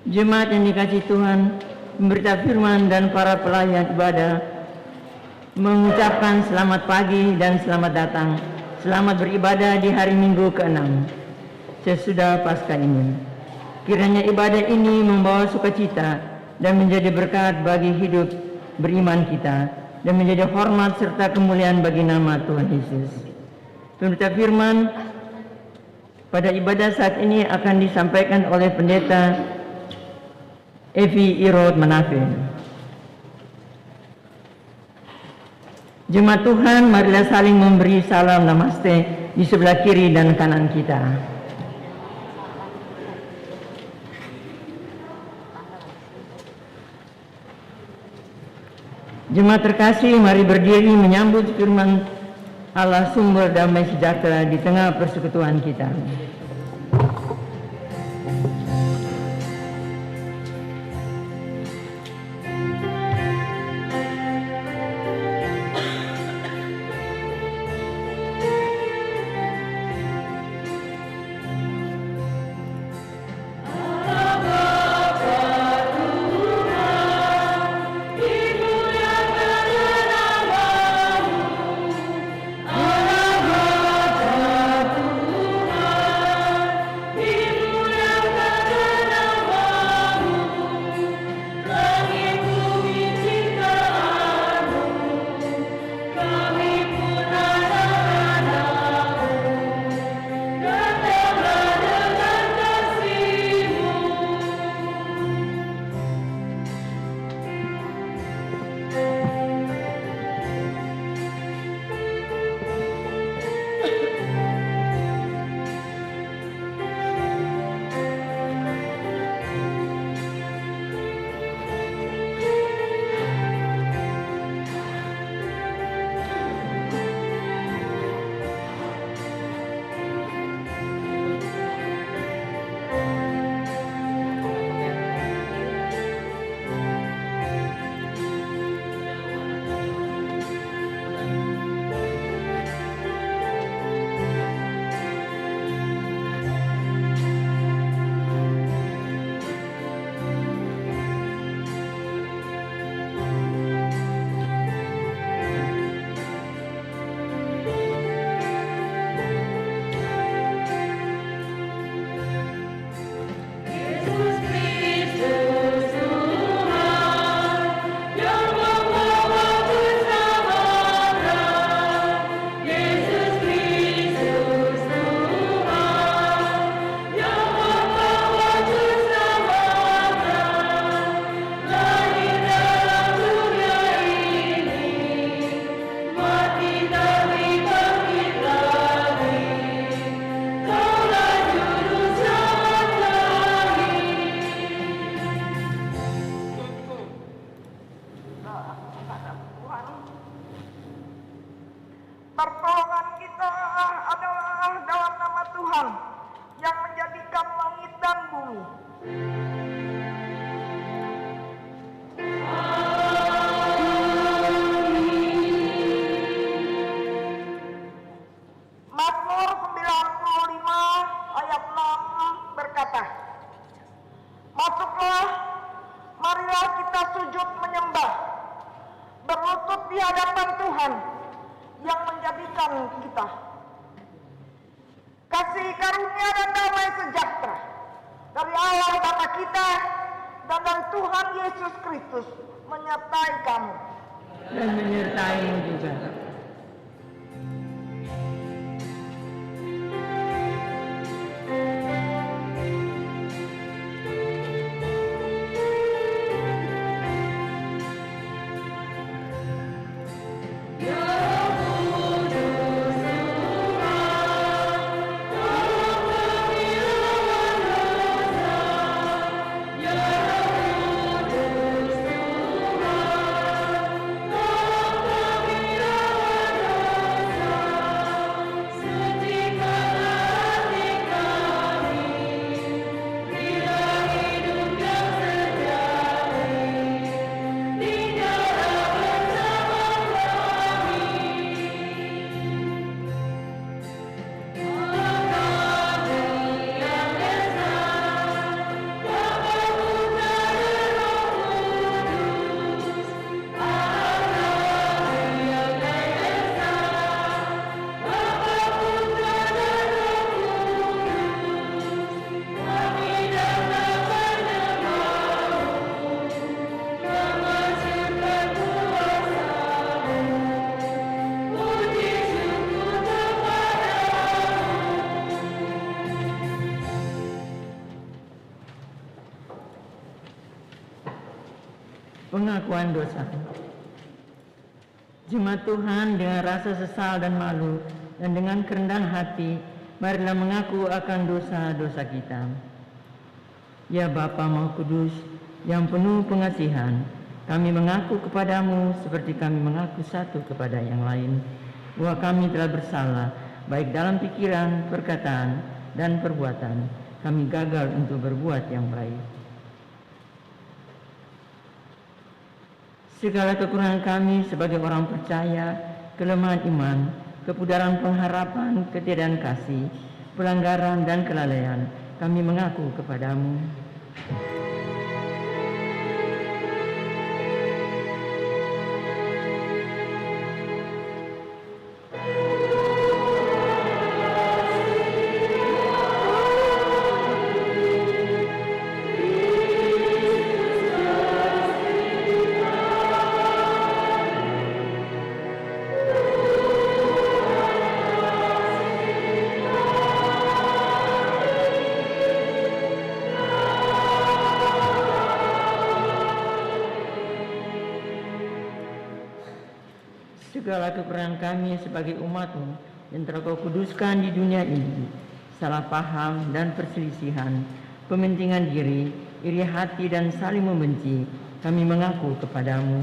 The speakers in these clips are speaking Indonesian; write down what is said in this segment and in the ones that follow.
Jemaat yang dikasihi Tuhan, pemberita firman dan para pelayan ibadah mengucapkan selamat pagi dan selamat datang. Selamat beribadah di hari Minggu ke-6 sesudah Paskah ini. Kiranya ibadah ini membawa sukacita dan menjadi berkat bagi hidup beriman kita dan menjadi hormat serta kemuliaan bagi nama Tuhan Yesus. Pemberita firman pada ibadah saat ini akan disampaikan oleh Pendeta Evi Irod Manafe. Jemaat Tuhan, marilah saling memberi salam namaste di sebelah kiri dan kanan kita. Jemaat terkasih, mari berdiri menyambut firman Allah sumber damai sejahtera di tengah persekutuan kita. Pertolongan kita adalah dalam nama Tuhan yang menjadikan langit dan bumi. Mazmur 95 ayat 6 berkata, "Masuklah, marilah kita sujud menyembah, berlutut di hadapan Tuhan yang menjadikan kita. Kasih karunia dan damai sejahtera dari Allah Bapa kita dan dari Tuhan Yesus Kristus menyertai kamu." Dan menyertai juga. Ya Pengakuan dosa. Jemaat Tuhan, dengan rasa sesal dan malu dan dengan kerendahan hati, marilah mengaku akan dosa-dosa kita. Ya Bapa Maha Kudus, yang penuh pengasihan, kami mengaku kepadamu seperti kami mengaku satu kepada yang lain, bahwa kami telah bersalah, baik dalam pikiran, perkataan, dan perbuatan. Kami gagal untuk berbuat yang baik. Segala kekurangan kami sebagai orang percaya, kelemahan iman, kepudaran pengharapan, ketiadaan kasih, pelanggaran dan kelalaian, kami mengaku kepadamu. Segala kekurangan kami sebagai umat-Mu yang telah Kau kuduskan di dunia ini, salah paham dan perselisihan, pementingan diri, iri hati dan saling membenci, kami mengaku kepadamu.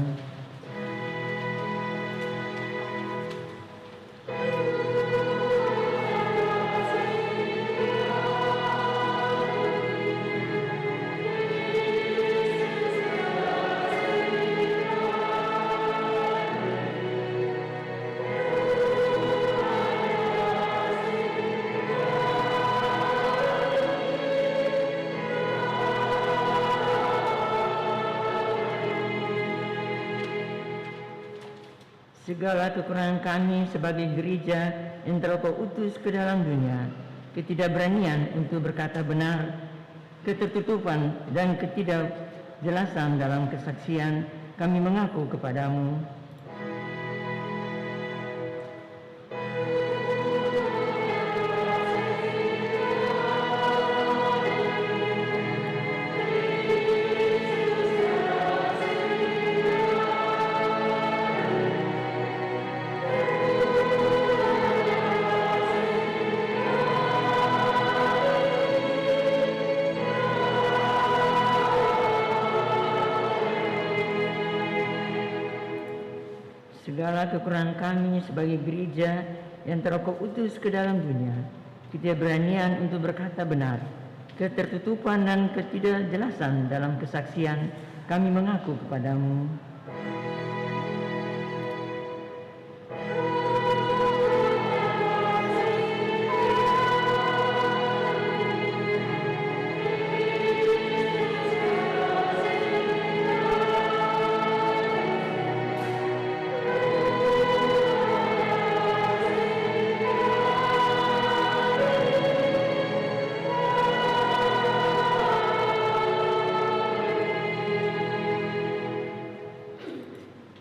Segala kekurangan kami sebagai gereja yang telah Kau utus ke dalam dunia, ketidakberanian untuk berkata benar, ketertutupan dan ketidakjelasan dalam kesaksian, kami mengaku kepadamu. Segala kekurangan kami sebagai gereja yang telah Kau utus ke dalam dunia, ketidakberanian untuk berkata benar, ketertutupan dan ketidakjelasan dalam kesaksian, kami mengaku kepadamu.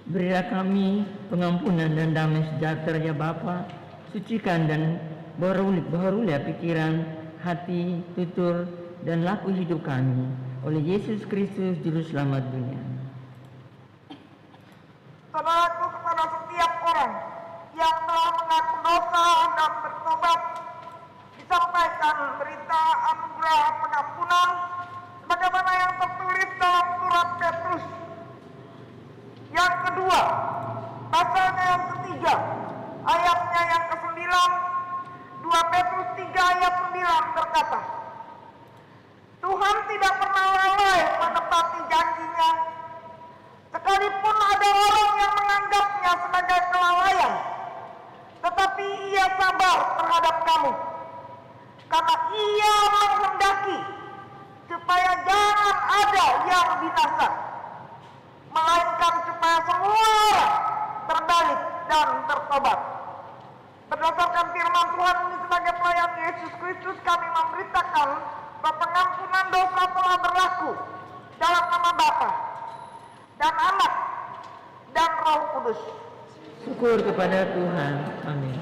Berilah kami pengampunan dan damai sejahtera ya Bapa, sucikan dan baharulia pikiran, hati, tutur, dan laku hidup kami oleh Yesus Kristus Juru Selamat dunia. Saudaraku, kepada setiap orang yang telah mengaku dosa dan bertobat, disampaikan berita anugerah pengampunan sebagaimana yang tertulis dalam surat Petrus yang kedua, pasalnya yang ketiga, ayatnya yang ke-9, 2 Petrus 3 ayat 9 berkata, Tuhan tidak pernah lalai menepati janjinya, sekalipun ada orang yang menganggapnya sebagai kelalaian, tetapi Ia sabar terhadap kamu, karena Ia menghendaki supaya jangan ada yang binasa, melainkan supaya semua orang terbalik dan bertobat. Berdasarkan firman Tuhan ini sebagai pelayan Yesus Kristus, kami memberitakan bahwa pengampunan dosa telah berlaku dalam nama Bapa dan Anak dan Roh Kudus. Syukur kepada Tuhan. Amin.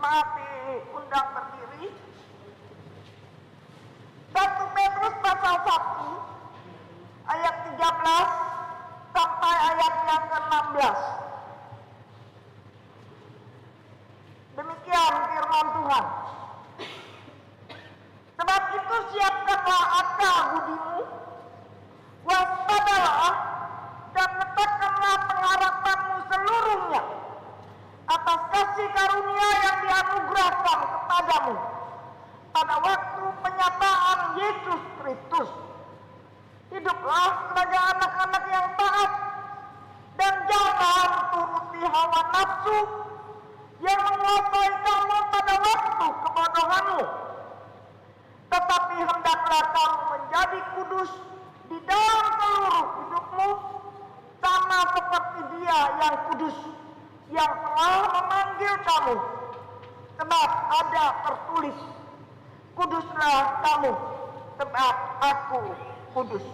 Jemaat diundang berdiri. 1 Petrus pasal 1 ayat 13 sampai ayat yang ke-16. Demikian firman Tuhan. Sebab itu siapkanlah akal budimu, waspadalah dan letakkanlah pengharapanmu seluruhnya atas kasih karunia yang dianugerahkan kepadamu pada waktu penyataan Yesus Kristus. Hiduplah sebagai anak-anak yang taat dan jangan turuti hawa nafsu yang menguasai kamu pada waktu kebodohanmu. Tetapi hendaklah kamu menjadi kudus di dalam seluruh hidupmu, sama seperti Dia yang kudus, yang telah memanggil kamu. Sebab ada tertulis, kuduslah kamu, sebab aku kudus.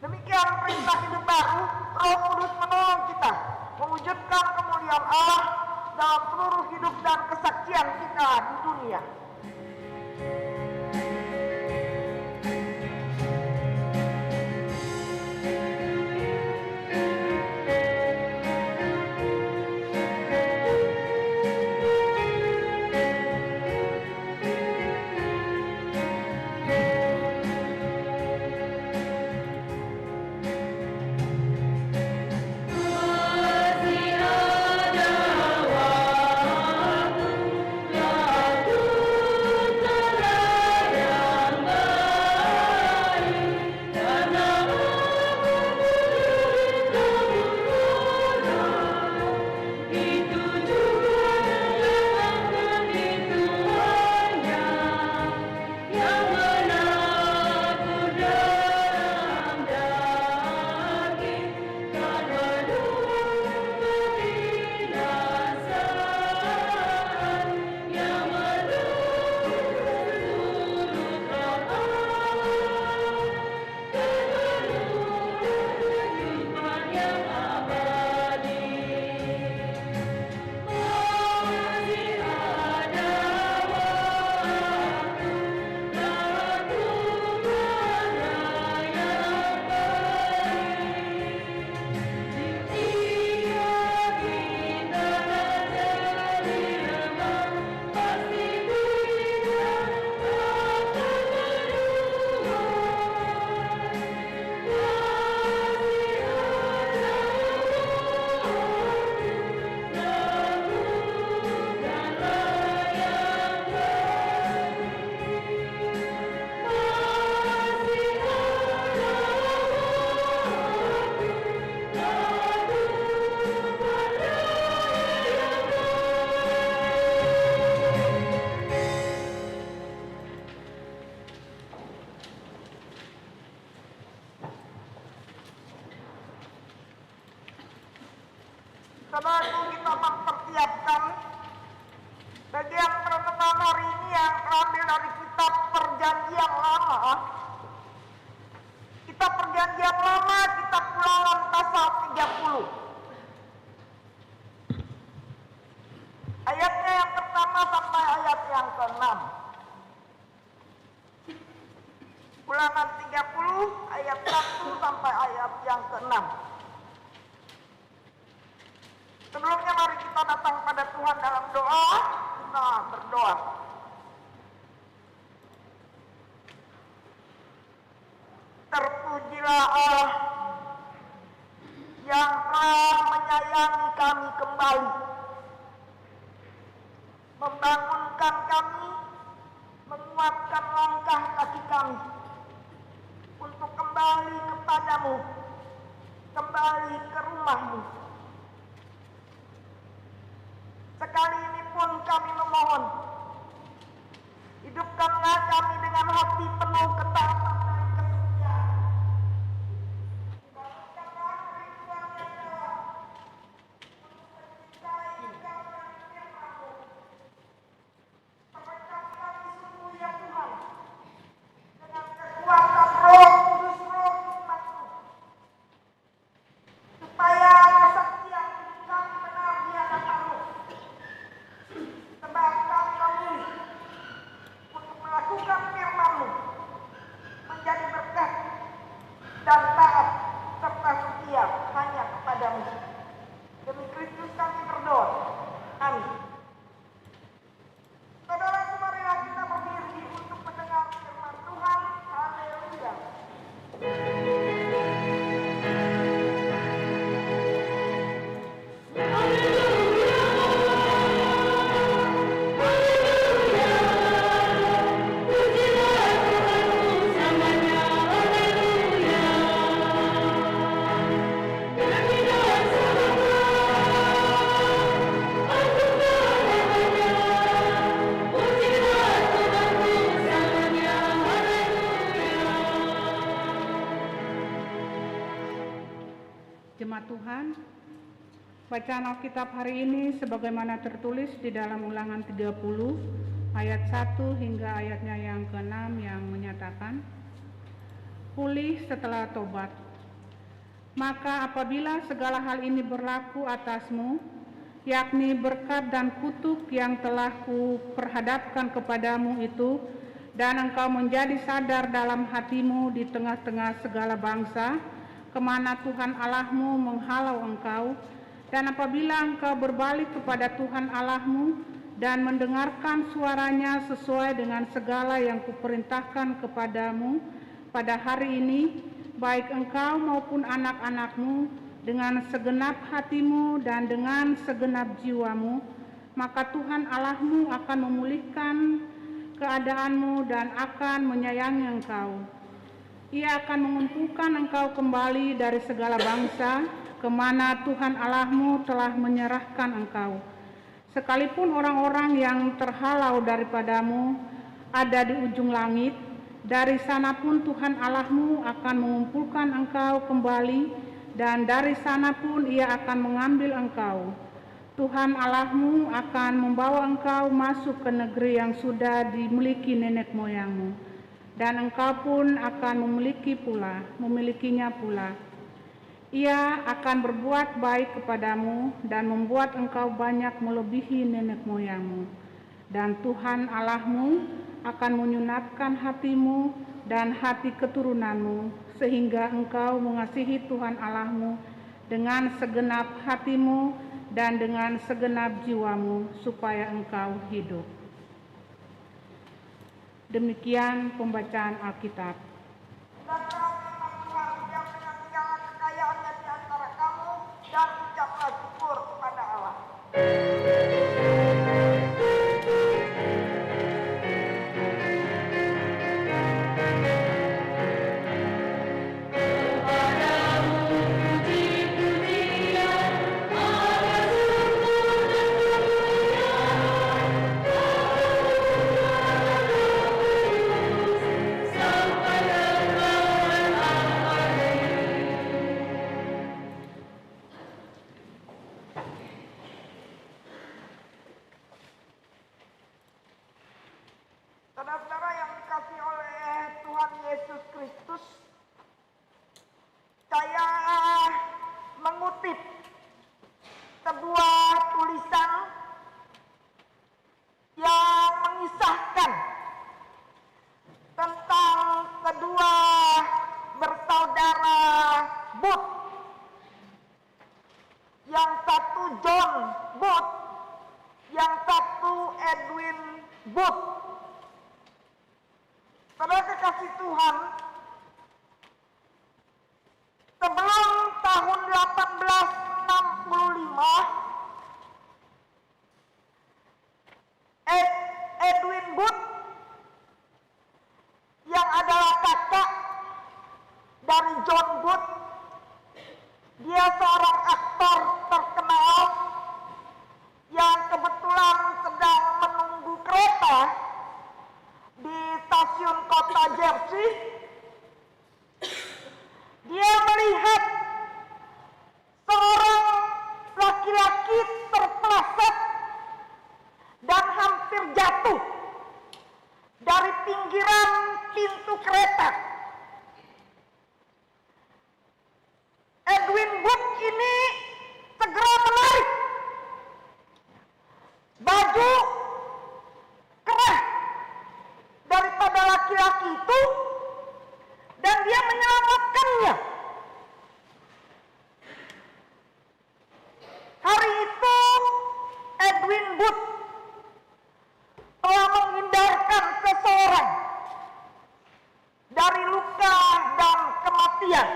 Demikian perintah hidup baru. Roh Kudus menolong kita mewujudkan kemuliaan Allah dalam seluruh hidup dan kesaksian kita di dunia. Saudaraku, kita mempersiapkan bagian perenungan hari ini yang terambil dari kitab Perjanjian Lama. Kitab Perjanjian Lama, kitab Ulangan pasal 30. Ayatnya yang pertama sampai ayat yang ke-6. Ulangan 30 ayat 1 sampai ayat yang ke-6. Sebelumnya mari kita datang pada Tuhan dalam doa. Kita berdoa. Terpujilah Allah yang telah menyayangi kami kembali, membangunkan kami, menguatkan langkah kaki kami untuk kembali kepadamu, kembali ke rumahmu. Sekali ini pun kami memohon, hidupkanlah kami dengan hati penuh ketaatan dan kesetiaan. Bangunkanlah kerinduan yang dalam untuk mencintai Engkau dan firman-Mu. Perlengkapi kami sungguh ya Tuhan, dengan kekuatan Roh Kudus, Roh hikmat-Mu, supaya kesaksian hidup kami benar di hadapan-Mu. Tuhan. Bacaan Alkitab hari ini sebagaimana tertulis di dalam Ulangan 30 ayat 1 hingga ayatnya yang ke-6 yang menyatakan, pulih setelah tobat. Maka apabila segala hal ini berlaku atasmu, yakni berkat dan kutuk yang telah kuperhadapkan kepadamu itu, dan engkau menjadi sadar dalam hatimu di tengah-tengah segala bangsa, kemana Tuhan Allahmu menghalau engkau, dan apabila engkau berbalik kepada Tuhan Allahmu dan mendengarkan suaranya sesuai dengan segala yang kuperintahkan kepadamu pada hari ini, baik engkau maupun anak-anakmu, dengan segenap hatimu dan dengan segenap jiwamu, maka Tuhan Allahmu akan memulihkan keadaanmu dan akan menyayangi engkau. Ia akan mengumpulkan engkau kembali dari segala bangsa, kemana Tuhan Allahmu telah menyerahkan engkau. Sekalipun orang-orang yang terhalau daripadamu ada di ujung langit, dari sana pun Tuhan Allahmu akan mengumpulkan engkau kembali, dan dari sana pun ia akan mengambil engkau. Tuhan Allahmu akan membawa engkau masuk ke negeri yang sudah dimiliki nenek moyangmu, dan engkau pun akan memilikinya pula. Ia akan berbuat baik kepadamu dan membuat engkau banyak melebihi nenek moyangmu. Dan Tuhan Allahmu akan menyunatkan hatimu dan hati keturunanmu, sehingga engkau mengasihi Tuhan Allahmu dengan segenap hatimu dan dengan segenap jiwamu, supaya engkau hidup. Demikian pembacaan Alkitab. Dan ucaplah syukur kepada Allah. Saudara-saudara yang dikasihi oleh Tuhan Yesus Kristus, saya mengutip sebuah tulisan yang mengisahkan tentang kedua bersaudara Booth. Yang satu John Booth, yang satu Edwin Booth. Saudara kekasih Tuhan, sebelum tahun 1865, Edwin Booth yang adalah kakak dari John Booth, dia seorang aktor terkenal yang kebetulan sedang menunggu kereta di stasiun kota Jersey. Dia melihat seorang laki-laki terpeleset dan hampir jatuh dari pinggiran pintu kereta. Edwin Booth ini segera menarik baju kerah daripada laki-laki itu, dan dia menyelamatkannya. Hari itu Edwin Booth telah menghindarkan seseorang dari luka dan kematian.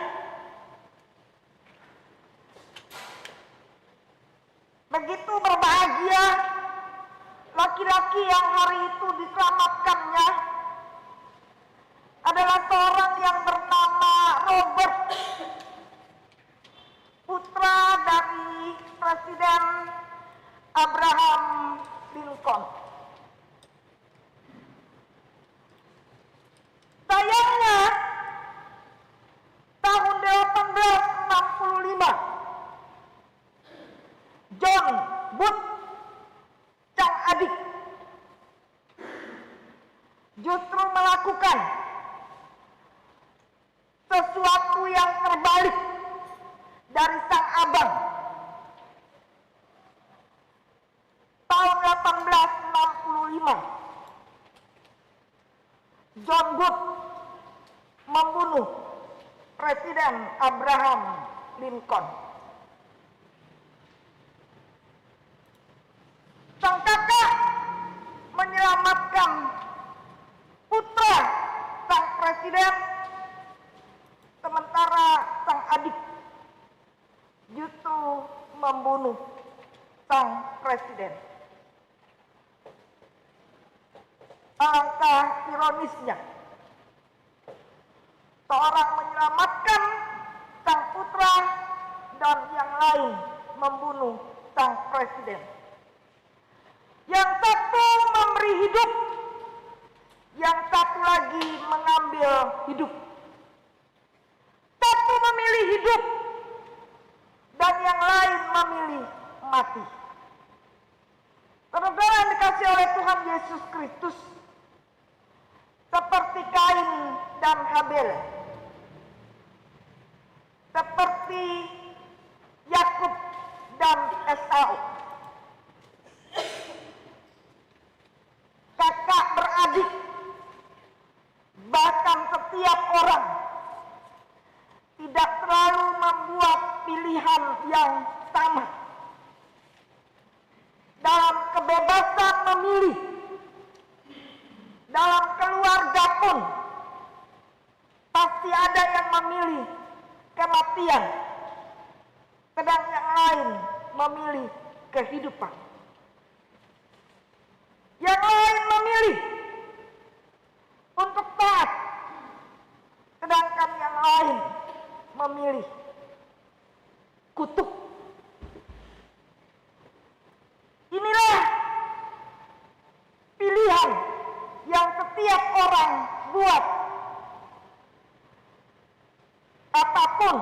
Begitu berbahagia laki-laki yang hari itu diselamatkannya adalah seorang yang bernama Robert, putra dari Presiden Abraham Lincoln. Sayangnya tahun 1865 But sang adik justru melakukan sesuatu yang terbalik dari sang abang. Tahun 1865, John Booth membunuh Presiden Abraham Lincoln. Sang kakak menyelamatkan putra sang presiden, sementara sang adik justru membunuh sang presiden. Alangkah ironisnya, seorang menyelamatkan sang putra dan yang lain membunuh sang presiden. Yang satu memberi hidup, yang satu lagi mengambil hidup. Satu memilih hidup dan yang lain memilih mati. Saudara yang dikasihi oleh Tuhan Yesus Kristus, seperti Kain dan Habel, seperti Yakub dan Esau, kakak beradik, bahkan setiap orang tidak selalu membuat pilihan yang sama. Dalam kebebasan memilih, dalam keluarga pun pasti ada yang memilih kematian, sedang yang lain memilih kehidupan. Yang lain memilih untuk taat, sedangkan yang lain memilih kutuk. Inilah pilihan yang setiap orang buat. Apapun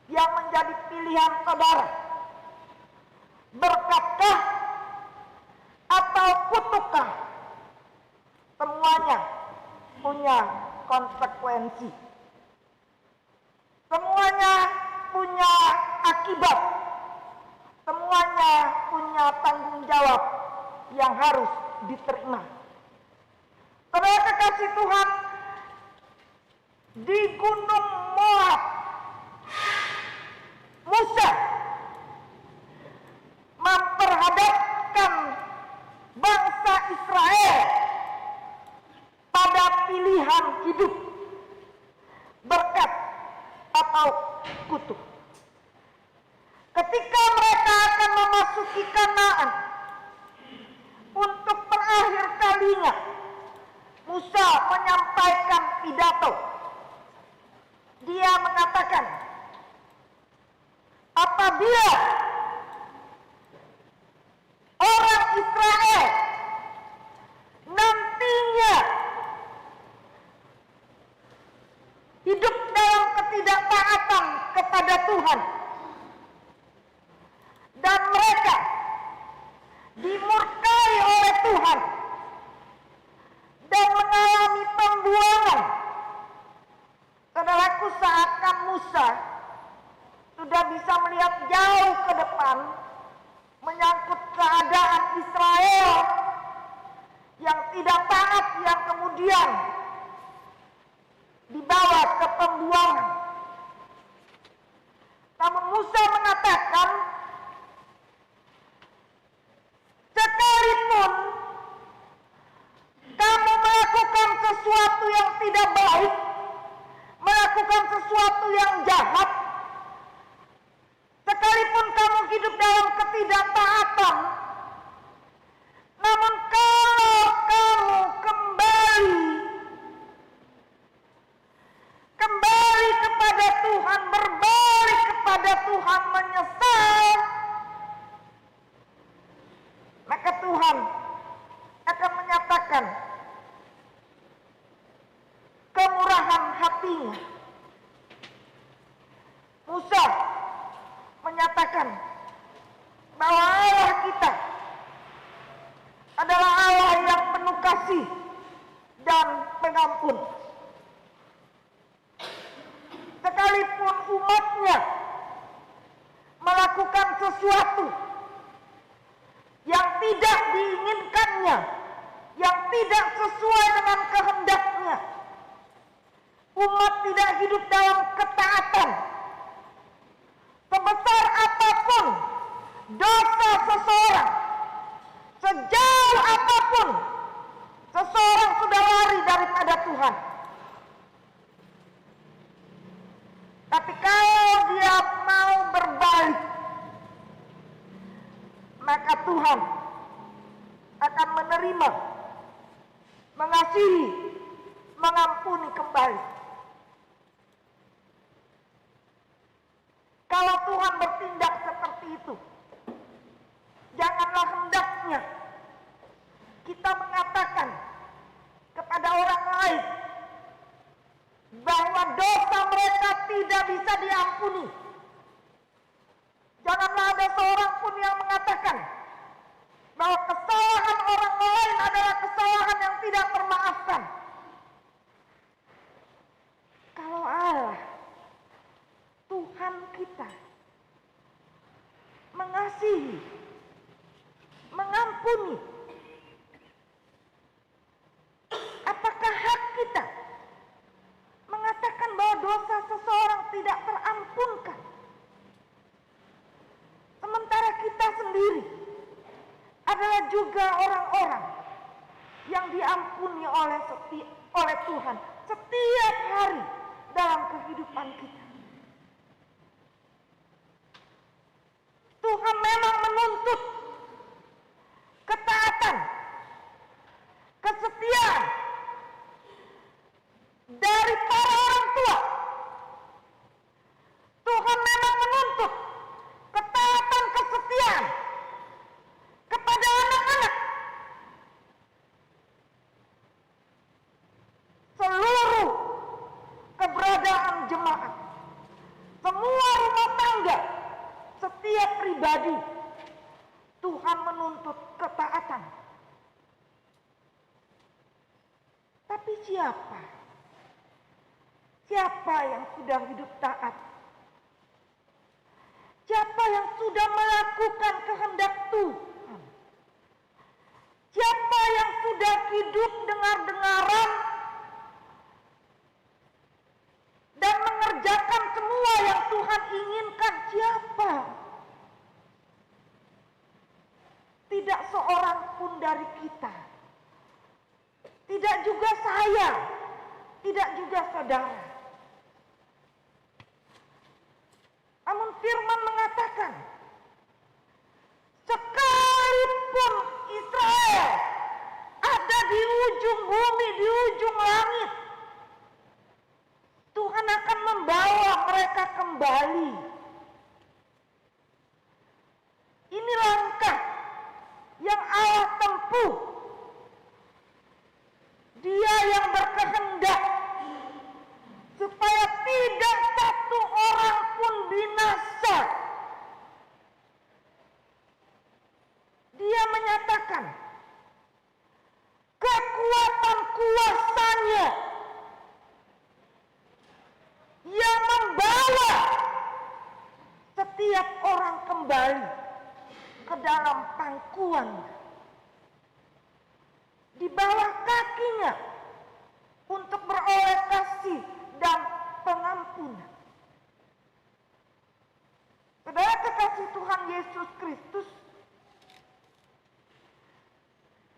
yang menjadi pilihan saudara, berkatkah atau kutukkah, semuanya punya konsekuensi. Semuanya punya akibat. Semuanya punya tanggung jawab yang harus diterima. Saudara kekasih Tuhan, di Gunung Moab, Musa memperhadapkan bangsa Israel pada pilihan hidup, berkat atau kutuk. Ketika mereka akan memasuki Kanaan, untuk terakhir kalinya Musa menyampaikan pidato. Dia mengatakan, apabila orang Israel nantinya hidup dalam ketidaktaatan kepada Tuhan dan mereka dimurkai oleh Tuhan dan mengalami pembuangan, saudaraku, seakan Musa sudah bisa melihat jauh ke depan menyangkut keadaan Israel yang tidak taat, yang kemudian dibawa ke pembuangan. Namun Musa mengatakan, sekalipun kamu melakukan sesuatu yang tidak baik, melakukan sesuatu yang jahat, sekalipun kamu hidup dalam ketidaktaatan, namun kalau kamu kembali kepada Tuhan, berbalik kepada Tuhan, menyesal, maka Tuhan akan menyatakan kemurahan hatinya. Musa menyatakan bahwa kasih dan pengampun. Sekalipun umatnya melakukan sesuatu yang tidak diinginkannya, yang tidak sesuai dengan kehendaknya, umat tidak hidup dalam ketaatan. Sebesar apapun dosa seseorang, sejauh apapun seseorang sudah lari daripada Tuhan. Tapi kalau dia mau berbalik, maka Tuhan akan menerima, mengasihi, mengampuni kembali. Kalau Tuhan bertindak seperti itu, janganlah hendaknya kita mengatakan kepada orang lain bahwa dosa mereka tidak bisa diampuni. Janganlah ada seorang pun yang mengatakan bahwa kesalahan orang lain adalah kesalahan yang tidak termaafkan. Kalau Allah, Tuhan kita, mengasihi, mengampuni, apakah hak kita mengatakan bahwa dosa seseorang tidak terampunkan? Sementara kita sendiri adalah juga orang-orang yang diampuni oleh Tuhan setiap hari dalam kehidupan kita. Tuhan memang menuntut ketaatan, kesetiaan dari para orang tua. Tuhan memang menuntut ketaatan, kesetiaan kepada anak-anak. Seluruh keberadaan jemaat, semua rumah tangga, setiap pribadi, Tuhan menuntut ketaatan. Tapi siapa? Siapa yang sudah hidup taat? Siapa yang sudah melakukan kehendak Tuhan? Siapa yang sudah hidup dengar-dengaran dan mengerjakan semua yang Tuhan inginkan? Siapa? Tidak seorang pun dari kita. Tidak juga saya. Tidak juga saudara. Namun firman mengatakan, sekalipun Israel ada di ujung bumi, di ujung langit, Tuhan akan membawa mereka kembali. Ini langkah yang Allah tempuh. Dia yang berkehendak supaya tidak satu orang pun binasa. Dia menyatakan kekuatan kuasanya yang membawa setiap orang kembali ke dalam pangkuan, di bawah kakinya, untuk beroleh kasih dan pengampunan. Saudara kekasih Tuhan Yesus Kristus,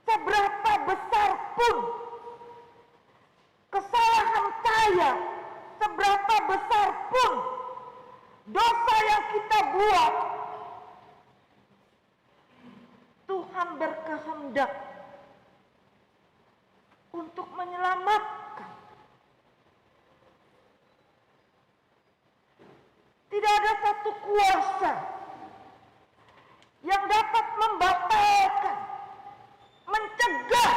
seberapa besar pun kesalahan saya, seberapa besar pun dosa yang kita buat, Tuhan berkehendak untuk menyelamatkan. Tidak ada satu kuasa yang dapat membatalkan, mencegah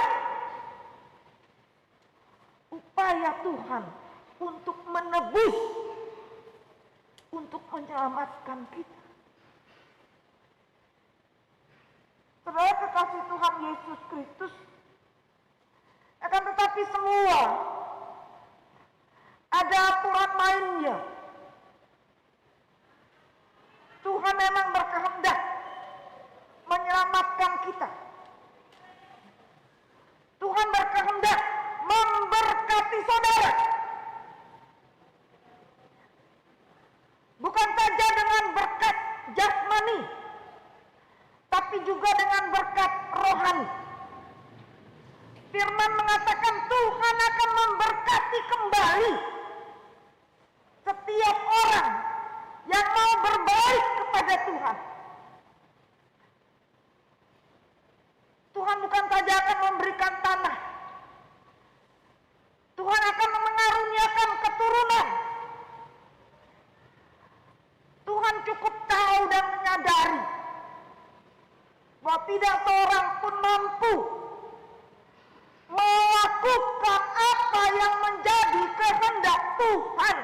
upaya Tuhan untuk menebus, untuk menyelamatkan kita. Saudara kekasih Tuhan Yesus Kristus, tetapi semua ada aturan mainnya. Tuhan memang berkehendak menyelamatkan kita. Tuhan berkehendak memberkati saudara. Bukan saja dengan berkat jasmani, tapi juga dengan berkat rohani. Firman mengatakan Tuhan akan memberkati kembali setiap orang yang mau berbaik kepada Tuhan. Tuhan bukan saja akan memberikan tanah, Tuhan akan mengaruniakan keturunan. Tuhan cukup tahu dan menyadari bahwa tidak seorang pun mampu melakukan apa yang menjadi kehendak Tuhan.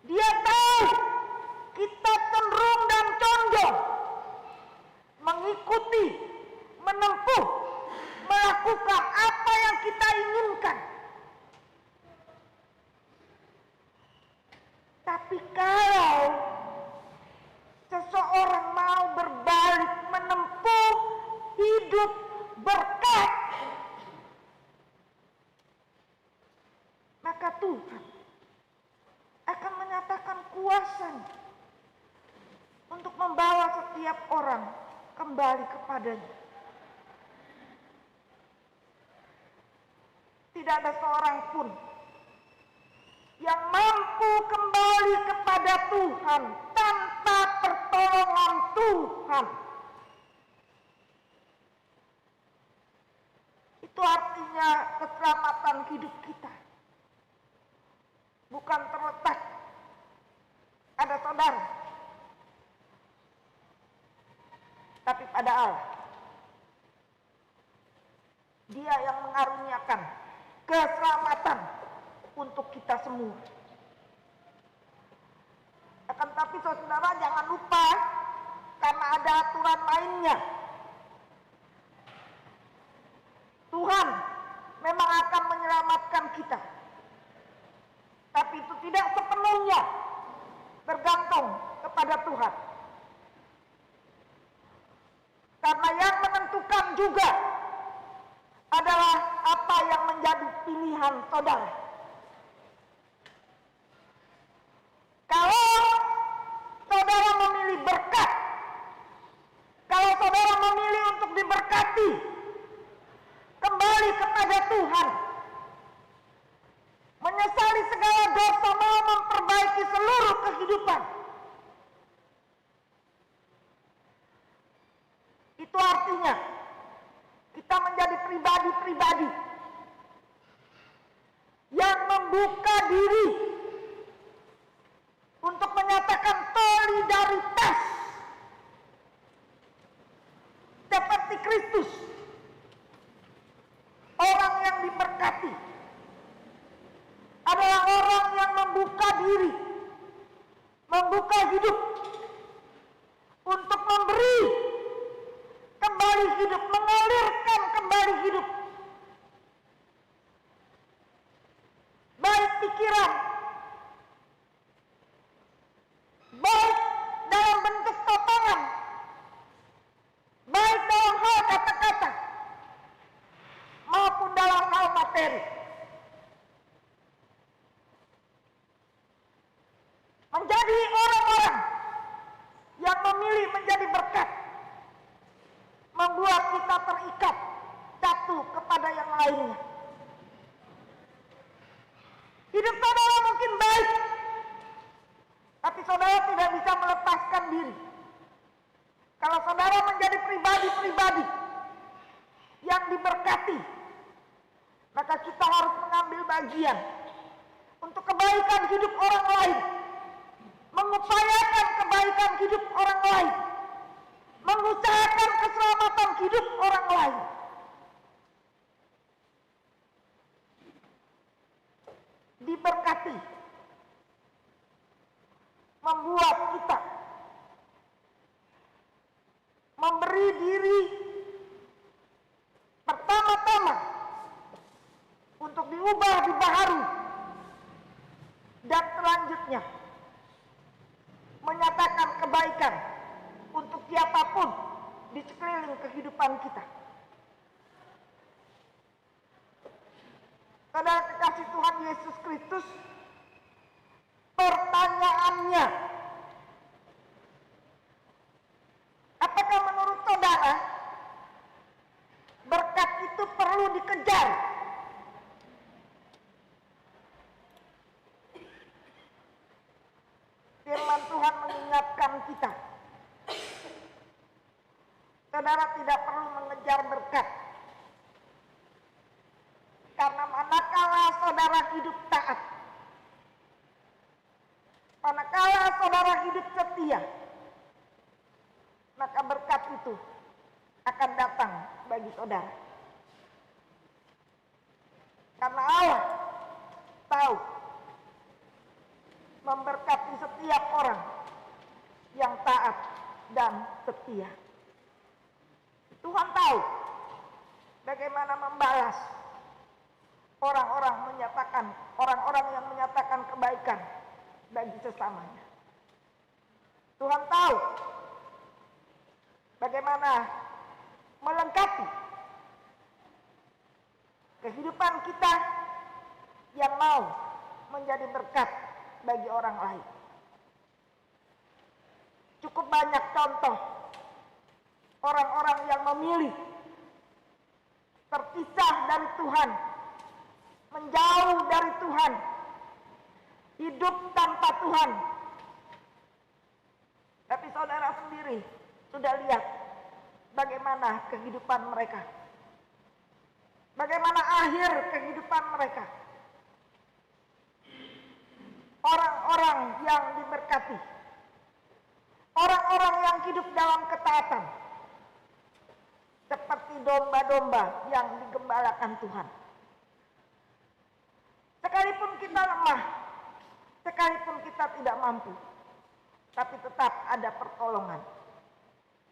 Dia tahu kita cenderung dan condong mengikuti, menempuh, melakukan apa yang kita inginkan. Tapi kalau seseorang mau berbalik, menempuh hidup berkat, maka Tuhan akan menyatakan kuasanya untuk membawa setiap orang kembali kepadanya. Tidak ada seorang pun yang mampu kembali kepada Tuhan tanpa pertolongan Tuhan. Itu artinya keselamatan hidup kita bukan terletak pada saudara, tapi pada Allah. Dia yang mengaruniakan keselamatan untuk kita semua. Akan tapi saudara jangan lupa, karena ada aturan mainnya. Tuhan memang akan menyelamatkan kita, tapi itu tidak sepenuhnya bergantung kepada Tuhan. Karena yang menentukan juga adalah apa yang menjadi pilihan saudara. Kalau saudara memilih berkat, kalau saudara memilih untuk diberkati, kembali kepada Tuhan, menyesali segala dosa, mau memperbaiki seluruh kehidupan, itu artinya kita menjadi pribadi-pribadi yang membuka diri untuk menyatakan solidaritas seperti Kristus. Orang yang diberkati adalah orang yang membuka diri, membuka hidup untuk memberi kembali hidup, mengalirkan kembali hidup, baik pikiran, baik dalam bentuk potongan, baik dalam hal kata-kata, maupun dalam hal materi. Menjadi orang-orang yang memilih menjadi berkat membuat kita terikat satu kepada yang lainnya. Hidup saudara mungkin baik, tapi saudara tidak bisa melepaskan diri. Kalau saudara menjadi pribadi-pribadi yang diberkati, maka kita harus mengambil bagian untuk kebaikan hidup orang lain, mengupayakan kebaikan hidup orang lain, mengusahakan keselamatan hidup orang lain. Diberkati membuat kita memberi diri pertama hidupnya, menyatakan kebaikan untuk siapapun di sekeliling kehidupan kita. Saudara kekasih Tuhan Yesus Kristus, pertanyaannya, apakah menurut saudara berkat itu perlu dikejar? Firman Tuhan mengingatkan kita, saudara tidak perlu mengejar berkat. Karena manakala saudara hidup taat, manakala saudara hidup setia, maka berkat itu akan datang bagi saudara. Karena Allah tahu memberkati setiap orang yang taat dan setia. Tuhan tahu bagaimana membalas orang-orang yang menyatakan kebaikan bagi sesamanya. Tuhan tahu bagaimana melengkapi kehidupan kita yang mau menjadi berkat bagi orang lain. Cukup banyak contoh orang-orang yang memilih terpisah dari Tuhan, menjauh dari Tuhan, hidup tanpa Tuhan. Tapi saudara sendiri sudah lihat bagaimana kehidupan mereka, bagaimana akhir kehidupan mereka. Orang-orang yang diberkati, orang-orang yang hidup dalam ketaatan, seperti domba-domba yang digembalakan Tuhan. Sekalipun kita lemah, sekalipun kita tidak mampu, tapi tetap ada pertolongan.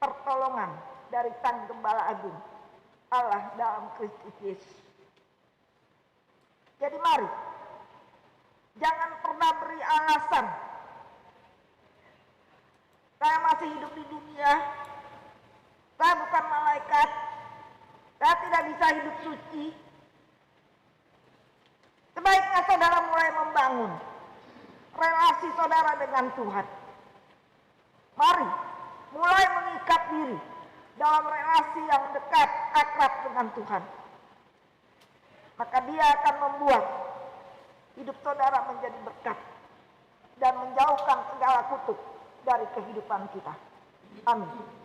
Pertolongan dari Sang Gembala Agung, Allah dalam Kristus Yesus. Jadi mari, jangan pernah beri alasan, saya masih hidup di dunia, saya bukan malaikat, saya tidak bisa hidup suci. Sebaiknya saudara mulai membangun relasi saudara dengan Tuhan. Mari mulai mengikat diri dalam relasi yang dekat, akrab dengan Tuhan. Maka dia akan membuat hidup saudara menjadi berkat dan menjauhkan segala kutuk dari kehidupan kita. Amin.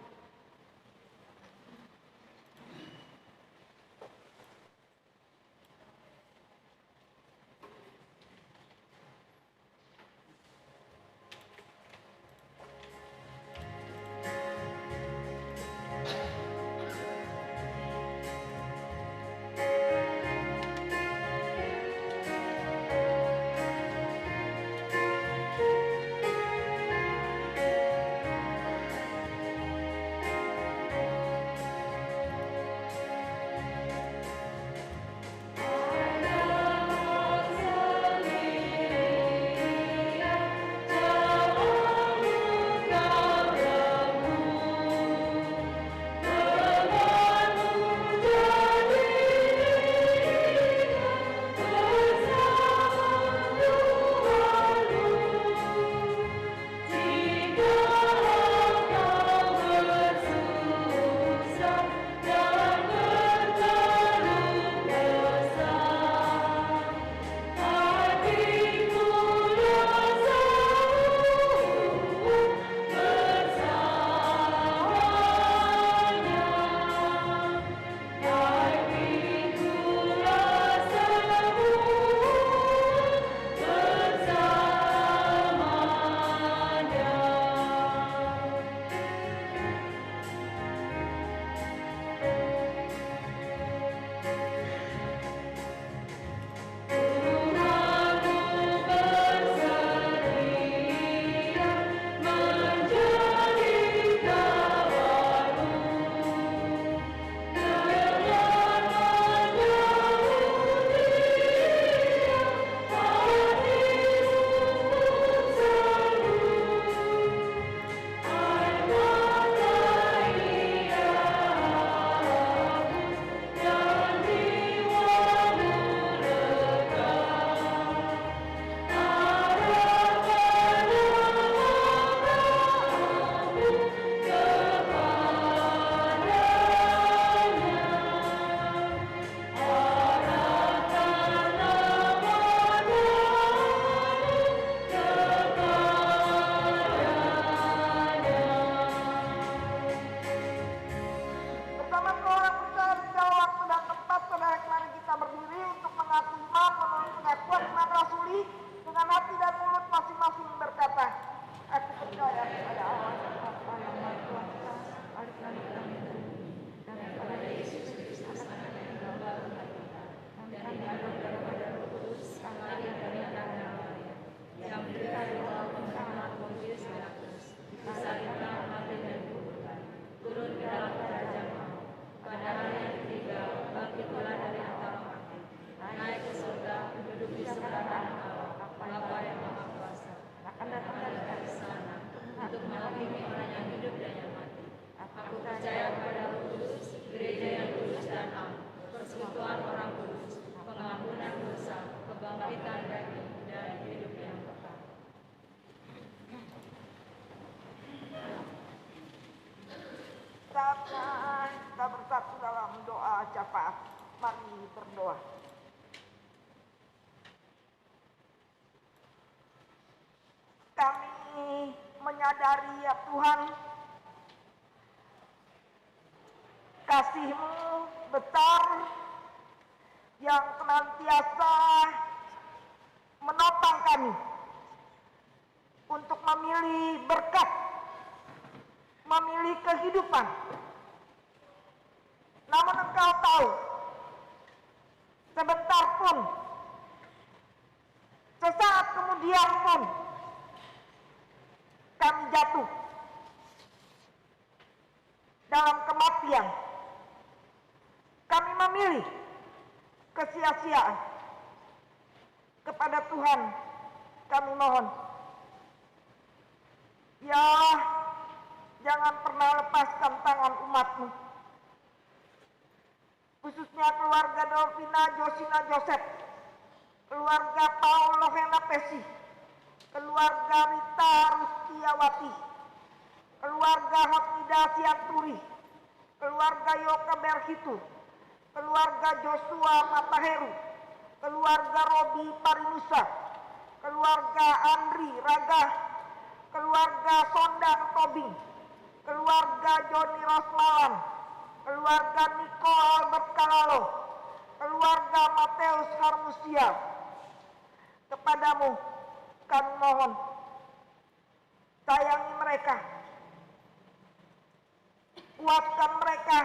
Marilah kita bersatu dalam doa syafaat. Mari berdoa. Kami menyadari ya Tuhan, kasih-Mu besar yang senantiasa menopang kami untuk memilih berkat, memilih kehidupan. Namun Engkau tahu, sebentar pun, sesaat kemudian pun, kami jatuh dalam kematian. Kami memilih kesia-siaan. Kepada Tuhan kami mohon, ya jangan pernah lepaskan tangan umat-Mu, khususnya keluarga Dolvina Josina Joseph, keluarga Paul Lovena Pesi, keluarga Rita Rustiawati, keluarga Hotnida Sianturi, keluarga Yoka Berhitu, keluarga Joshua Mataheru, keluarga Robi Parinusa, keluarga Andri Raga, keluarga Sondang Tobing, keluarga Joni Rosmalan, keluarga Niko Albert Kalalo, keluarga Mateus Harmusia. Kepadamu kami mohon, sayangi mereka, kuatkan mereka,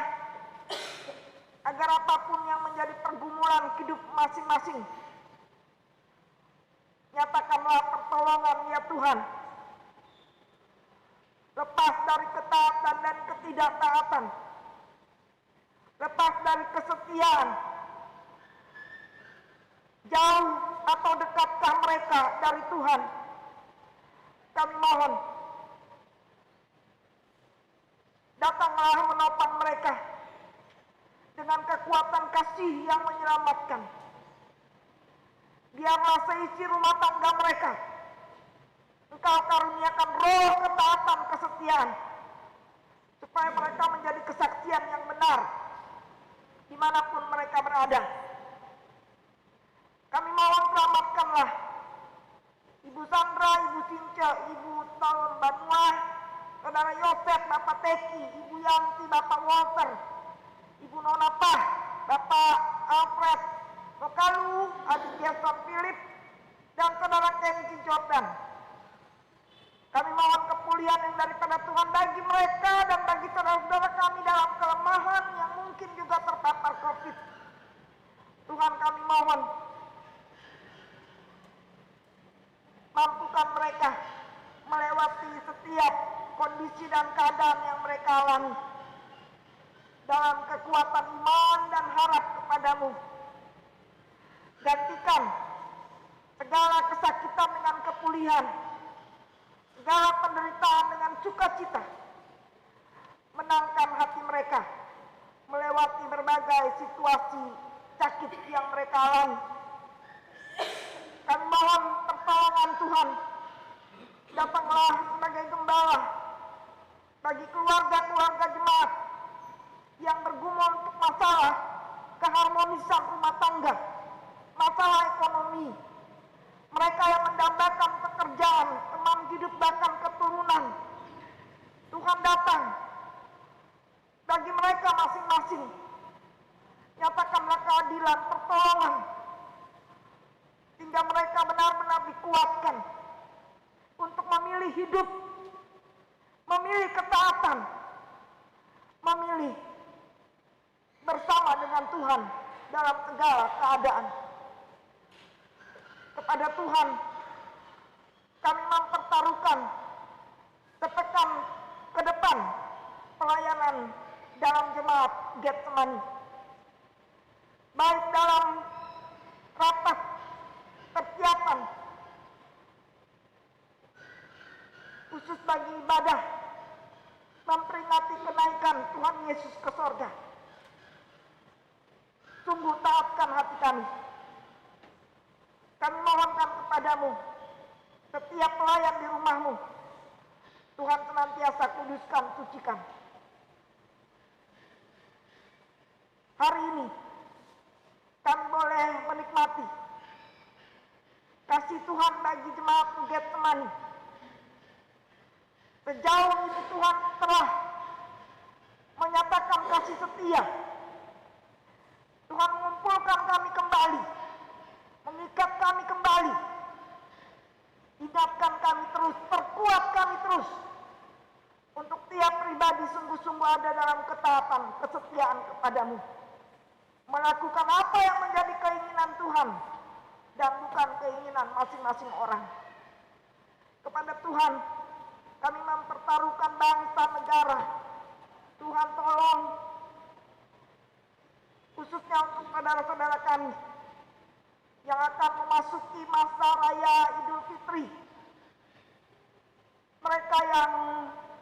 agar apapun yang menjadi pergumulan hidup masing-masing, nyatakanlah pertolongan ya Tuhan. Lepas dari ketaatan dan ketidaktaatan, lepas dari kesetiaan, jauh atau dekatkah mereka dari Tuhan, kami mohon, datanglah menopang mereka dengan kekuatan kasih yang menyelamatkan. Biarlah seisi rumah tangga mereka Engkau karuniakan roh ketaatan kesetiaan, supaya mereka menjadi kesaksian yang benar dimanapun mereka berada. Kami mohon selamatkanlah Ibu Sandra, Ibu Sinca, Ibu Talon Banua, Saudara Yosef, Bapak Teki, Ibu Yanti, Bapak Walter, Ibu Nona Pah, Bapak Alfred Lokalu, Adik Jason Philip, dan Saudara Kenji Jordan. Kami mohon kepulihan yang daripada Tuhan bagi mereka dan bagi saudara-saudara kami dalam kelemahan yang mungkin juga terpapar COVID. Tuhan kami mohon, mampukan mereka melewati setiap kondisi dan keadaan yang mereka alami dalam kekuatan iman dan harap kepadamu. Gantikan segala kesakitan dengan kepulihan, segala penderitaan dengan sukacita. Menangkan hati mereka melewati berbagai situasi sakit yang mereka alami. Kami mohon pertolongan Tuhan, datanglah sebagai gembala bagi keluarga-keluarga jemaat yang bergumul untuk masalah keharmonisan rumah tangga, masalah ekonomi. Mereka yang mendambakan pekerjaan, teman hidup, bahkan keturunan. Tuhan datang bagi mereka masing-masing. Nyatakanlah keadilan, pertolongan, sehingga mereka benar-benar dikuatkan untuk memilih hidup, memilih ketaatan, memilih bersama dengan Tuhan dalam segala keadaan. Kepada Tuhan kami mempertaruhkan sepekan ke depan pelayanan dalam jemaat Getsemani, baik dalam rapat persiapan khusus bagi ibadah memperingati kenaikan Tuhan Yesus ke sorga. Sungguh taatkan hati kami. Kami mohonkan kepadamu, setiap pelayan di rumahmu, Tuhan senantiasa kuduskan, sucikan. hari ini kami boleh menikmati kasih Tuhan bagi jemaat Getsemani. Sejauh ini Tuhan telah menyatakan kasih setia. Tuhan mengumpulkan kami kembali, mengikat kami kembali, ingatkan kami terus, perkuat kami terus, untuk tiap pribadi sungguh-sungguh ada dalam ketaatan, kesetiaan kepadamu, melakukan apa yang menjadi keinginan Tuhan dan bukan keinginan masing-masing orang. Kepada Tuhan kami mempertaruhkan bangsa negara. Tuhan tolong, khususnya untuk saudara-saudara kami yang akan memasuki masa raya Idul Fitri, mereka yang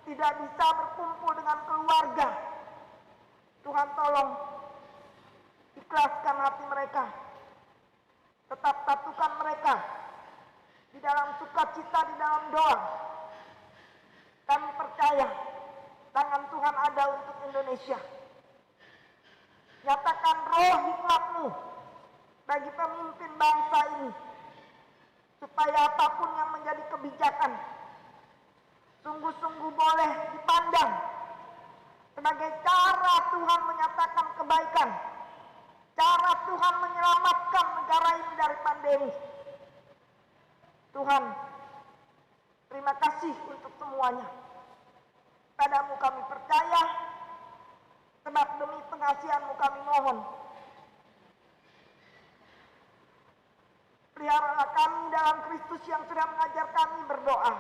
tidak bisa berkumpul dengan keluarga, Tuhan tolong ikhlaskan hati mereka, tetap satukan mereka di dalam sukacita, di dalam doa. Kami percaya tangan Tuhan ada untuk Indonesia. Nyatakan roh hikmat-Mu bagi pemimpin bangsa ini, supaya apapun yang menjadi kebijakan sungguh-sungguh boleh dipandang sebagai cara Tuhan menyatakan kebaikan, cara Tuhan menyelamatkan negara ini dari pandemi. Tuhan, terima kasih untuk semuanya. Padamu kami percaya, sebab demi pengasihan-Mu kami mohon. Peliharalah kami dalam Kristus yang sudah mengajar kami berdoa.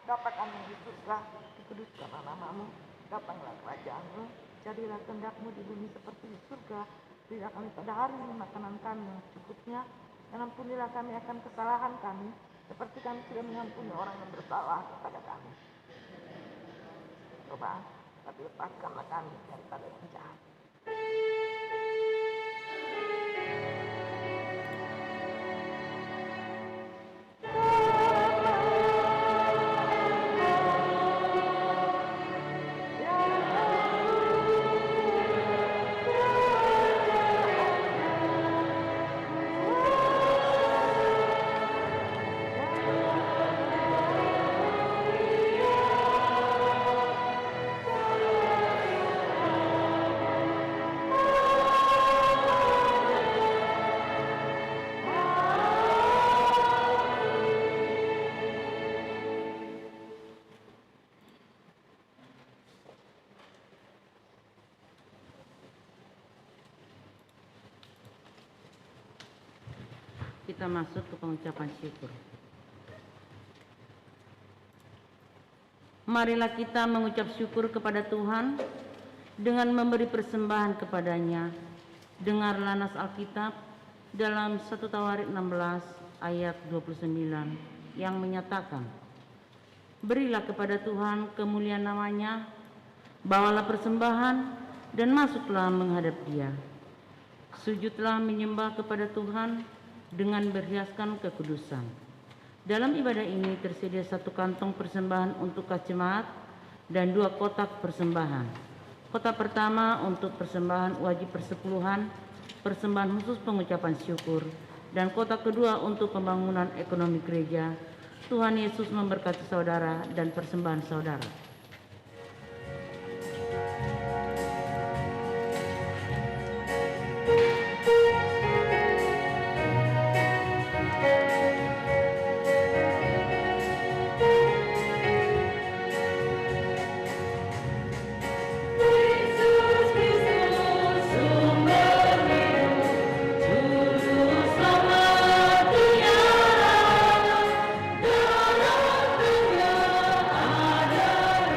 Bapa kami di surga, dikuduskanlah nama-Mu, datanglah kerajaan-Mu, jadilah kehendak-Mu di bumi seperti di surga. Berilah kami pada hari ini makanan kami yang cukupnya, dan ampunilah kami akan kesalahan kami, seperti kami sudah mengampuni orang yang bersalah kepada kami. Coba, tapi lepaskanlah kami daripada yang jahat. Kita masuk ke pengucapan syukur. Marilah kita mengucap syukur kepada Tuhan dengan memberi persembahan kepadanya. Dengarlah nas Alkitab dalam 1 Tawarik 16 ayat 29 yang menyatakan, berilah kepada Tuhan kemuliaan namanya, bawalah persembahan dan masuklah menghadap Dia. Sujudlah menyembah kepada Tuhan dengan berhiaskan kekudusan. Dalam ibadah ini tersedia 1 kantong persembahan untuk jemaat dan 2 kotak persembahan. Kotak pertama untuk persembahan wajib persepuluhan, persembahan khusus pengucapan syukur, dan kotak kedua untuk pembangunan ekonomi gereja. Tuhan Yesus memberkati saudara dan persembahan saudara. Ada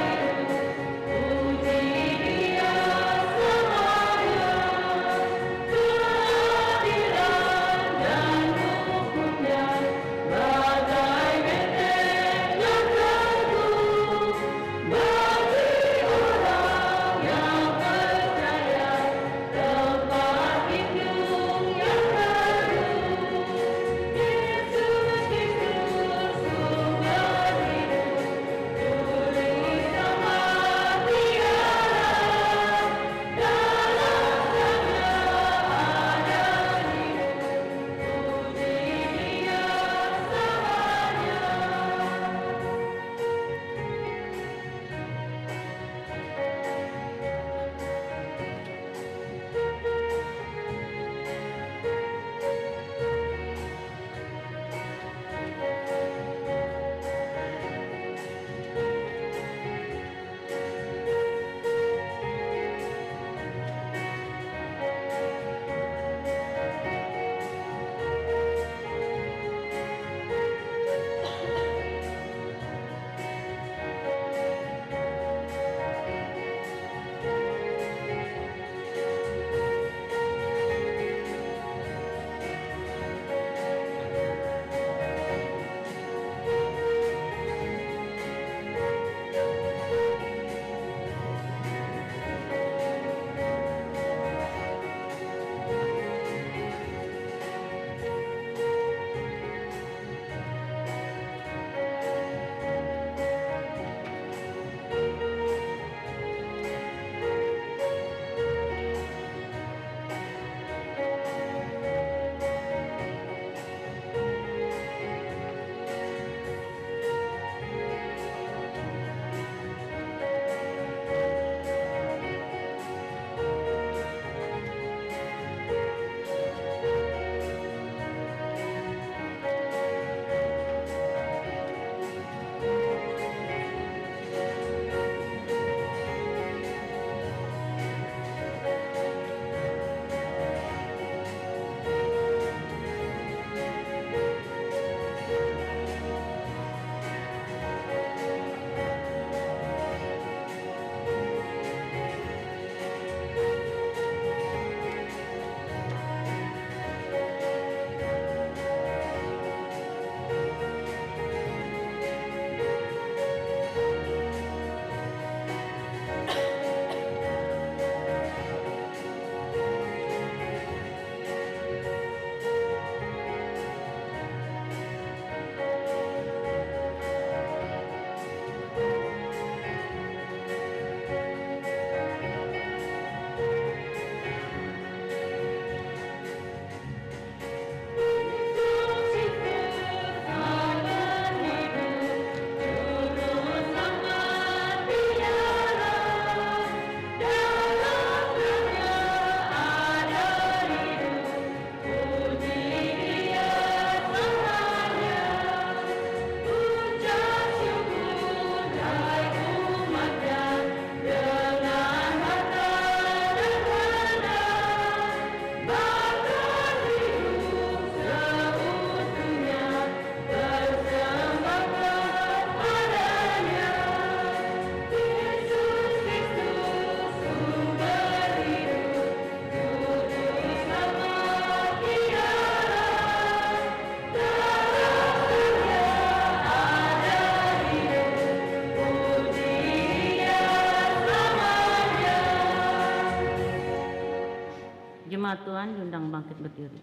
Jemaat Tuhan diundang bangkit berdiri.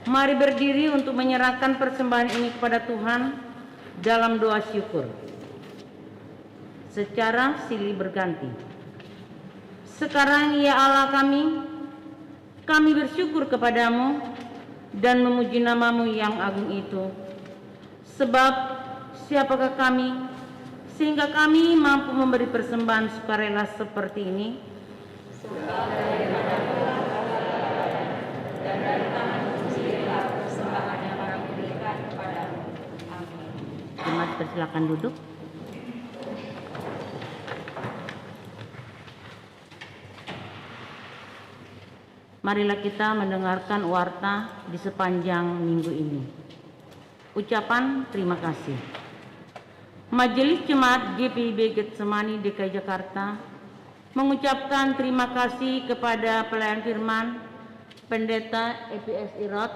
Mari berdiri untuk menyerahkan persembahan ini kepada Tuhan dalam doa syukur. Secara silih berganti. Sekarang ya Allah kami bersyukur kepadamu dan memuji namamu yang agung itu. Sebab siapakah kami sehingga kami mampu memberi persembahan sukarela seperti ini? Dan dari tanganmu sendirilah persembahan yang kami berikan kepadamu. Amin. Jemaat persilakan duduk. Marilah kita mendengarkan warta di sepanjang minggu ini. Ucapan terima kasih. Majelis Jemaat GPIB Getsemani DKI Jakarta mengucapkan terima kasih kepada pelayan firman, pendeta EPS Irot,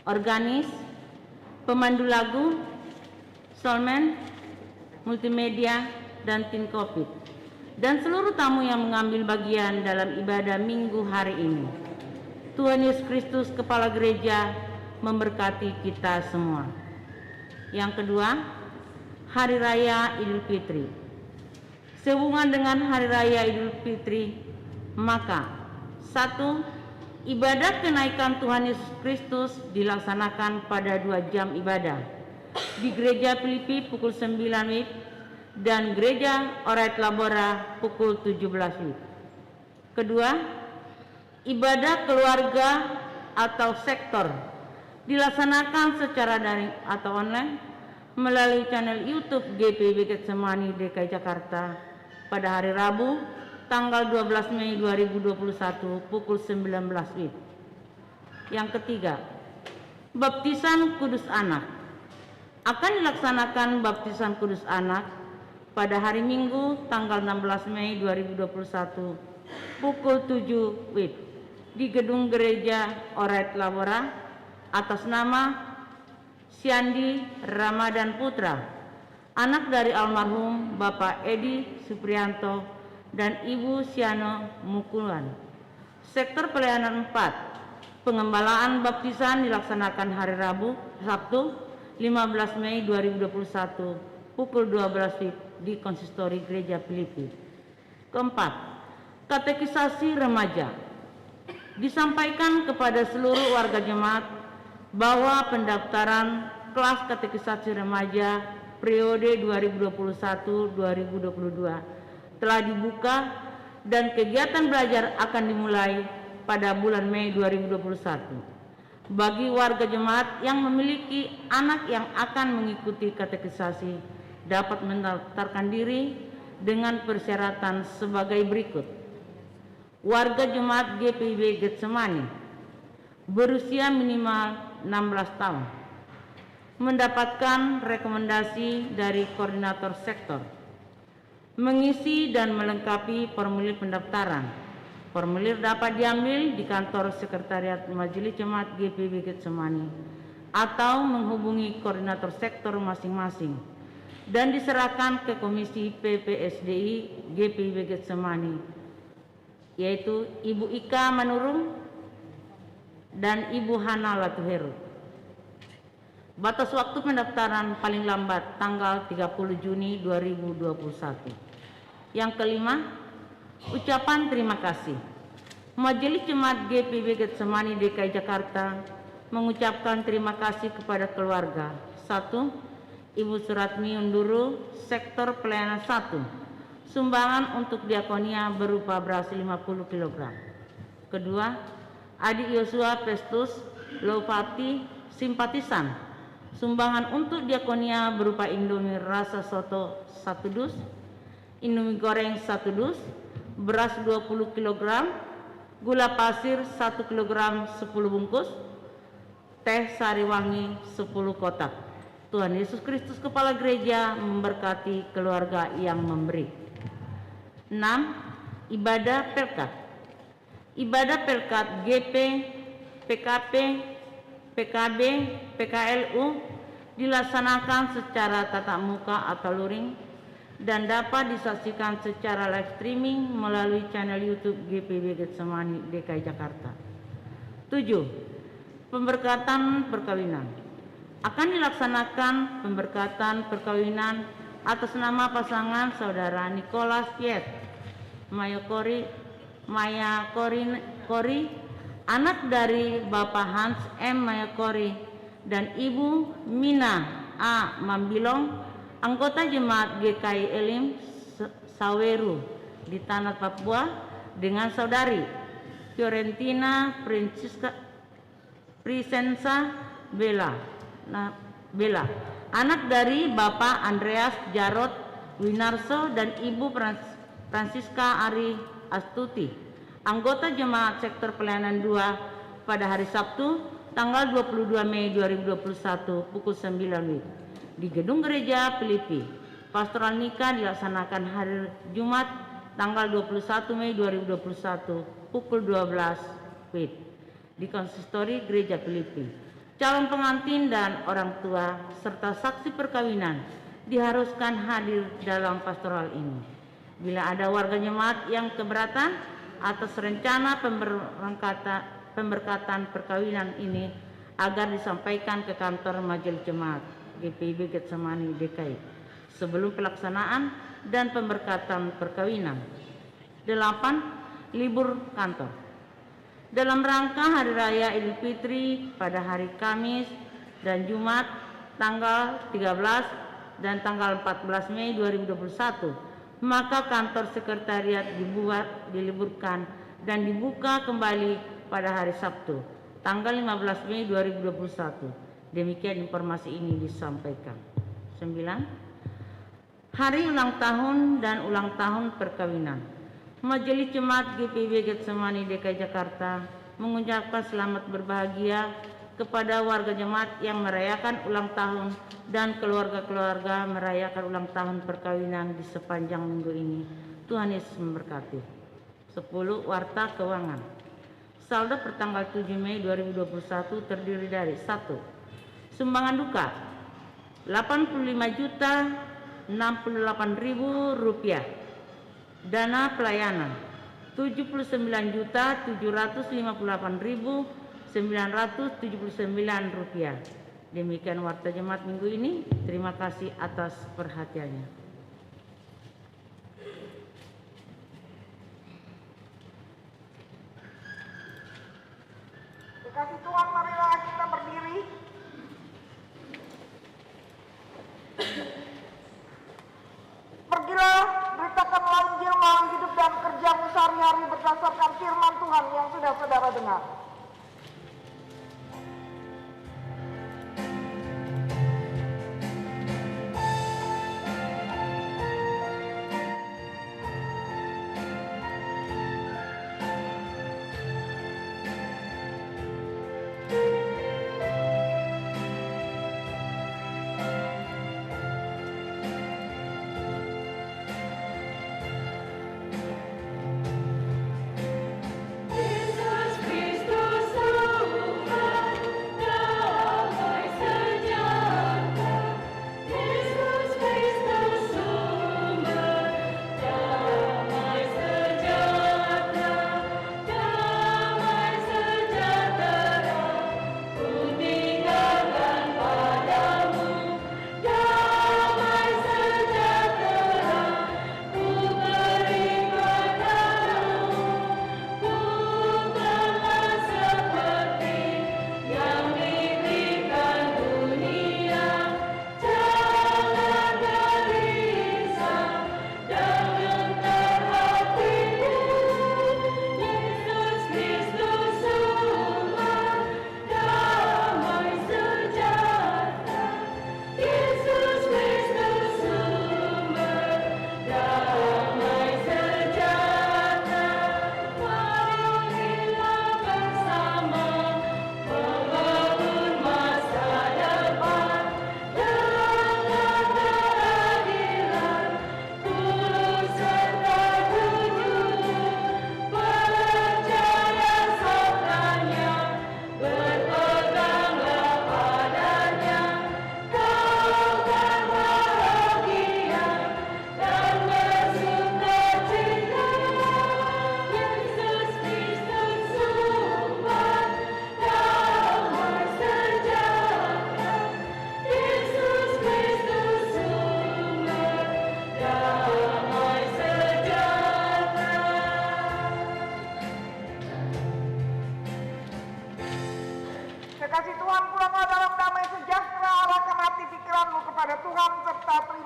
organis, pemandu lagu, soundman, multimedia, dan tim COVID, dan seluruh tamu yang mengambil bagian dalam ibadah minggu hari ini. Tuhan Yesus Kristus, Kepala Gereja, memberkati kita semua. Yang kedua, Hari Raya Idul Fitri. Sehubungan dengan Hari Raya Idul Fitri, maka 1. Ibadah kenaikan Tuhan Yesus Kristus dilaksanakan pada 2 jam ibadah di Gereja Filipi pukul 9 WIB dan Gereja Orait Labora pukul 17 WIB. Kedua, ibadah keluarga atau sektor dilaksanakan secara daring atau online melalui channel YouTube GPIB Getsemani DKI Jakarta pada hari Rabu tanggal 12 Mei 2021 pukul 19 WIB. Yang ketiga, baptisan kudus anak. Akan dilaksanakan baptisan kudus anak pada hari Minggu tanggal 16 Mei 2021 pukul 7 WIB di Gedung Gereja Orait Labora atas nama Siandi Ramadan Putra, anak dari almarhum Bapak Edi Suprianto dan Ibu Siano Mukulan. Sektor pelayanan 4, pengembalaan baptisan dilaksanakan hari Rabu, Sabtu 15 Mei 2021 pukul 12 WIB di Konsistori Gereja Filipi. Keempat, katekisasi remaja. Disampaikan kepada seluruh warga jemaat bahwa pendaftaran kelas katekisasi remaja periode 2021-2022 telah dibuka dan kegiatan belajar akan dimulai pada bulan Mei 2021. Bagi warga jemaat yang memiliki anak yang akan mengikuti katekisasi dapat mendaftarkan diri dengan persyaratan sebagai berikut. Warga jemaat GPIB Getsemani berusia minimal 16 tahun, mendapatkan rekomendasi dari koordinator sektor, mengisi dan melengkapi formulir pendaftaran. Formulir dapat diambil di kantor sekretariat Majelis Jemaat GPIB Getsemani atau menghubungi koordinator sektor masing-masing dan diserahkan ke Komisi PPSDI GPIB Getsemani, yaitu Ibu Ika Manurung dan Ibu Hana Latuheru. Batas waktu pendaftaran paling lambat tanggal 30 Juni 2021. Yang kelima, ucapan terima kasih. Majelis Jemaat GPIB Getsemani DKI Jakarta mengucapkan terima kasih kepada keluarga. 1. Ibu Suratmi Unduru, Sektor Pelayanan 1, sumbangan untuk diakonia berupa beras 50 kg. Kedua, Adik Yosua Pestus Lopati, simpatisan, sumbangan untuk diakonia berupa Indomie rasa soto 1 dus, Indomie goreng 1 dus, beras 20 kg, gula pasir 1 kg 10 bungkus, teh sariwangi 10 kotak. Tuhan Yesus Kristus Kepala Gereja memberkati keluarga yang memberi. 6. Ibadah Pelkat. Ibadah Pelkat GP, PKP, PKB, PKLU dilaksanakan secara tatap muka atau luring dan dapat disaksikan secara live streaming melalui channel YouTube GPIB Getsemani DKI Jakarta. 7. Pemberkatan perkawinan. Akan dilaksanakan pemberkatan perkawinan atas nama pasangan saudara Nicholas Piet Maya Kori, anak dari Bapak Hans M. Maya Kori dan Ibu Mina A. Mambilong, anggota Jemaat GKI Elim Saweru di Tanah Papua, dengan saudari Fiorentina Prisensa Bella, anak dari Bapak Andreas Jarot Winarso dan Ibu Francisca Ari Astuti, anggota Jemaat Sektor Pelayanan 2 pada hari Sabtu tanggal 22 Mei 2021 pukul 9 WIB di Gedung Gereja Filipi. Pastoral nikah dilaksanakan hari Jumat tanggal 21 Mei 2021 pukul 12 WIB di Konsistori Gereja Filipi. Calon pengantin dan orang tua serta saksi perkawinan diharuskan hadir dalam pastoral ini. Bila ada warga jemaat yang keberatan atas rencana pemberkatan perkawinan ini, agar disampaikan ke kantor Majelis Jemaat GPIB Getsemani DKI sebelum pelaksanaan dan pemberkatan perkawinan. 8. Libur kantor. Dalam rangka Hari Raya Idul Fitri pada hari Kamis dan Jumat tanggal 13 dan tanggal 14 Mei 2021, maka kantor sekretariat diliburkan dan dibuka kembali pada hari Sabtu tanggal 15 Mei 2021. Demikian informasi ini disampaikan. 9. Hari ulang tahun dan ulang tahun perkawinan. Majelis Jemaat GPIB Getsemani DKI Jakarta mengucapkan selamat berbahagia kepada warga jemaat yang merayakan ulang tahun dan keluarga-keluarga merayakan ulang tahun perkawinan di sepanjang minggu ini. Tuhan Yesus memberkati. 10. Warta keuangan. Saldo pertanggal 7 Mei 2021 terdiri dari 1. Sumbangan duka Rp85.068.000. Dana pelayanan Rp7.958.979. Demikian warta jemaat minggu ini. Terima kasih atas perhatiannya. Dikasih Tuhan, marilah kita berdiri. Pergilah, beritakanlah Injil melalui hidup dan kerjamu sehari-hari berdasarkan firman Tuhan yang sudah saudara dengar. Yesus Kristus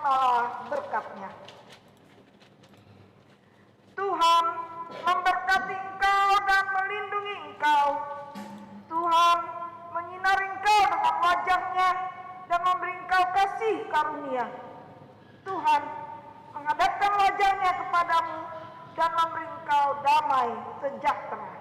terimalah berkat-Nya. Tuhan memberkati engkau dan melindungi engkau. Tuhan menyinari engkau dengan wajah-Nya dan memberi engkau kasih karunia. Tuhan menghadapkan wajah-Nya kepadamu dan memberi engkau damai sejahtera.